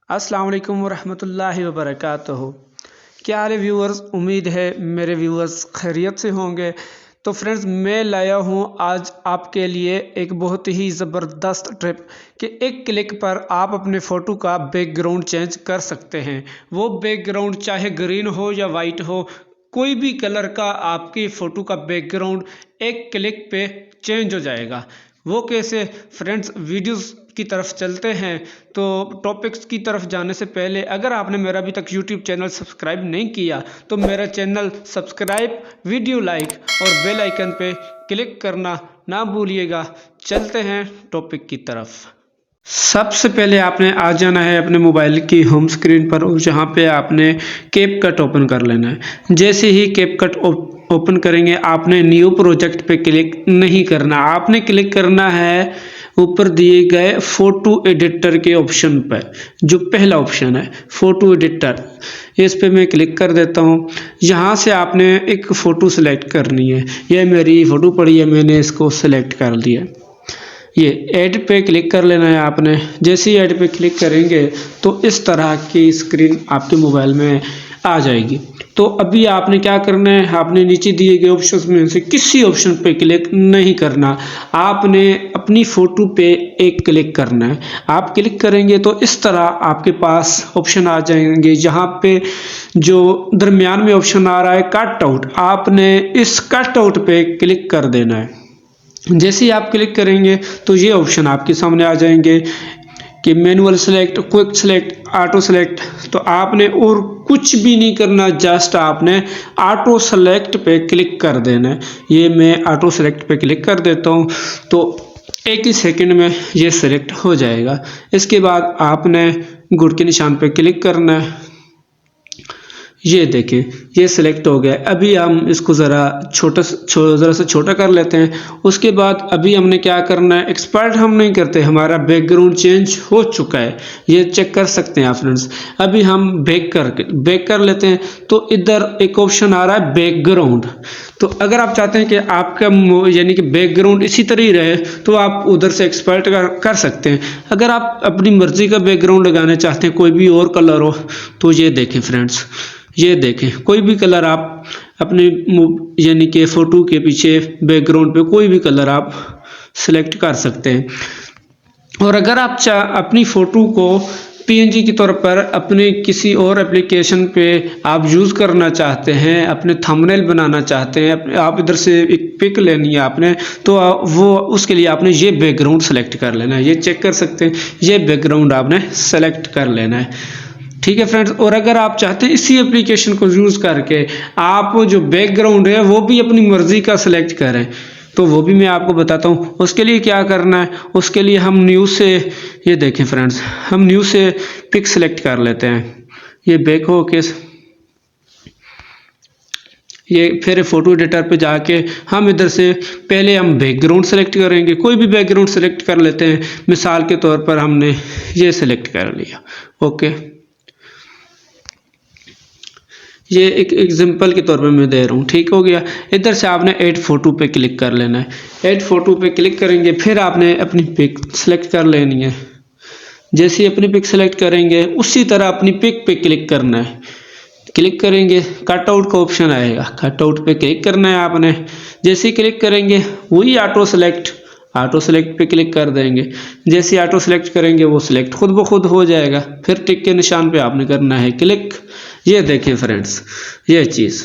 अस्सलाम वालेकुम वरहमतुल्लाहि वबरकातुहू। क्या हाल है व्यूअर्स, उम्मीद है मेरे व्यूअर्स खैरियत से होंगे। तो फ्रेंड्स, मैं लाया हूँ आज आपके लिए एक बहुत ही ज़बरदस्त ट्रिप कि एक क्लिक पर आप अपने फ़ोटो का बैकग्राउंड चेंज कर सकते हैं। वो बैकग्राउंड चाहे ग्रीन हो या वाइट हो, कोई भी कलर का आपकी फ़ोटो का बैकग्राउंड एक क्लिक पे चेंज हो जाएगा। वो कैसे फ्रेंड्स, वीडियोस की तरफ चलते हैं। तो टॉपिक्स की तरफ जाने से पहले अगर आपने मेरा अभी तक यूट्यूब चैनल सब्सक्राइब नहीं किया तो मेरा चैनल सब्सक्राइब, वीडियो लाइक और बेल आइकन पे क्लिक करना ना भूलिएगा। चलते हैं टॉपिक की तरफ। सबसे पहले आपने आ जाना है अपने मोबाइल की होम स्क्रीन पर और जहाँ पे आपने कैपकट ओपन कर लेना है। जैसे ही कैपकट ओपन करेंगे आपने न्यू प्रोजेक्ट पे क्लिक नहीं करना, आपने क्लिक करना है ऊपर दिए गए फ़ोटो एडिटर के ऑप्शन पर। जो पहला ऑप्शन है फ़ोटो एडिटर, इस पे मैं क्लिक कर देता हूँ। यहाँ से आपने एक फ़ोटो सेलेक्ट करनी है। यह मेरी फ़ोटो पड़ी है, मैंने इसको सेलेक्ट कर लिया। ये ऐड पे क्लिक कर लेना है आपने। जैसे ही ऐड पे क्लिक करेंगे तो इस तरह की स्क्रीन आपके मोबाइल में आ जाएगी। तो अभी आपने क्या करना है, आपने नीचे दिए गए ऑप्शंस में से किसी ऑप्शन पे क्लिक नहीं करना, आपने अपनी फ़ोटो पे एक क्लिक करना है। आप क्लिक करेंगे तो इस तरह आपके पास ऑप्शन आ जाएंगे, जहाँ पे जो दरमियान में ऑप्शन आ रहा है कट आउट, आपने इस कट आउट पे क्लिक कर देना है। जैसे ही आप क्लिक करेंगे तो ये ऑप्शन आपके सामने आ जाएंगे कि manual select, quick select, auto select. तो आपने और कुछ भी नहीं करना, जस्ट आपने ऑटो सेलेक्ट पे क्लिक कर देना है। ये मैं ऑटो सेलेक्ट पे क्लिक कर देता हूँ तो एक ही सेकंड में ये सेलेक्ट हो जाएगा। इसके बाद आपने गुड के निशान पे क्लिक करना है। ये देखें, ये सिलेक्ट हो गया। अभी हम इसको ज़रा सा छोटा कर लेते हैं। उसके बाद अभी हमने क्या करना है, एक्सपर्ट हम नहीं करते, हमारा बैकग्राउंड चेंज हो चुका है, ये चेक कर सकते हैं आप फ्रेंड्स। अभी हम बैक कर लेते हैं तो इधर एक ऑप्शन आ रहा है बैकग्राउंड। तो अगर आप चाहते हैं कि आपका यानी कि बैकग्राउंड इसी तरह ही रहे तो आप उधर से एक्सपर्ट कर सकते हैं। अगर आप अपनी मर्ज़ी का बैकग्राउंड लगाना चाहते हैं, कोई भी और कलर हो, तो ये देखें फ्रेंड्स, ये देखें कोई भी कलर आप अपने यानी कि फ़ोटो के पीछे बैकग्राउंड पे कोई भी कलर आप सेलेक्ट कर सकते हैं। और अगर आप अपनी फ़ोटो को पीएनजी के तौर पर अपने किसी और एप्लीकेशन पे आप यूज़ करना चाहते हैं, अपने थंबनेल बनाना चाहते हैं, आप इधर से एक पिक लेनी है आपने, तो वो उसके लिए आपने ये बैकग्राउंड सेलेक्ट कर लेना है। ये चेक कर सकते हैं, ये बैकग्राउंड आपने सेलेक्ट कर लेना है। ठीक है फ्रेंड्स। और अगर आप चाहते हैं इसी एप्लीकेशन को यूज़ करके आप जो बैकग्राउंड है वो भी अपनी मर्ज़ी का सिलेक्ट करें, तो वो भी मैं आपको बताता हूँ। उसके लिए क्या करना है, उसके लिए हम न्यू से, ये देखें फ्रेंड्स, हम न्यू से पिक सेलेक्ट कर लेते हैं। ये बैक हो के ये फिर फ़ोटो एडिटर पे जाके हम इधर से पहले हम बैकग्राउंड सेलेक्ट करेंगे। कोई भी बैकग्राउंड सेलेक्ट कर लेते हैं। मिसाल के तौर पर हमने ये सेलेक्ट कर लिया। ओके, ये एक एग्जांपल के तौर पे मैं दे रहा हूँ। ठीक हो गया। इधर से आपने ऐड फोटो पे क्लिक कर लेना है। ऐड फोटो पे क्लिक करेंगे, फिर आपने अपनी पिक सेलेक्ट कर लेनी है। जैसे ही अपनी पिक सेलेक्ट करेंगे उसी तरह अपनी पिक पे क्लिक करना है। क्लिक करेंगे, कट आउट का ऑप्शन आएगा, कट आउट पे क्लिक करना है आपने। जैसे ही क्लिक करेंगे वही ऑटो सेलेक्ट पे क्लिक कर देंगे। जैसे ऑटो सेलेक्ट करेंगे वो सिलेक्ट खुद ब खुद हो जाएगा। फिर टिक के निशान पे आपने करना है क्लिक। ये देखें फ्रेंड्स, ये चीज़,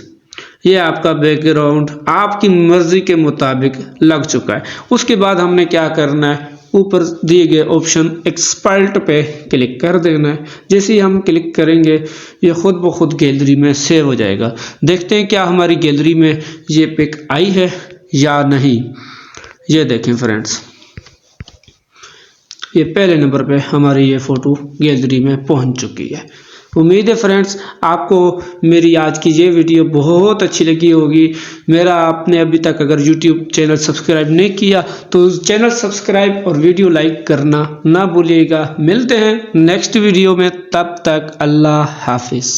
ये आपका बैकग्राउंड आपकी मर्ज़ी के मुताबिक लग चुका है। उसके बाद हमने क्या करना है, ऊपर दिए गए ऑप्शन एक्सपर्ट पे क्लिक कर देना है। जैसे ही हम क्लिक करेंगे ये खुद ब खुद गैलरी में सेव हो जाएगा। देखते हैं क्या हमारी गैलरी में ये पिक आई है या नहीं। ये देखें फ्रेंड्स, ये पहले नंबर पे हमारी ये फ़ोटो गैलरी में पहुंच चुकी है। उम्मीद है फ्रेंड्स आपको मेरी आज की ये वीडियो बहुत अच्छी लगी होगी। मेरा आपने अभी तक अगर YouTube चैनल सब्सक्राइब नहीं किया तो चैनल सब्सक्राइब और वीडियो लाइक करना ना भूलिएगा। मिलते हैं नेक्स्ट वीडियो में, तब तक अल्लाह हाफिज़।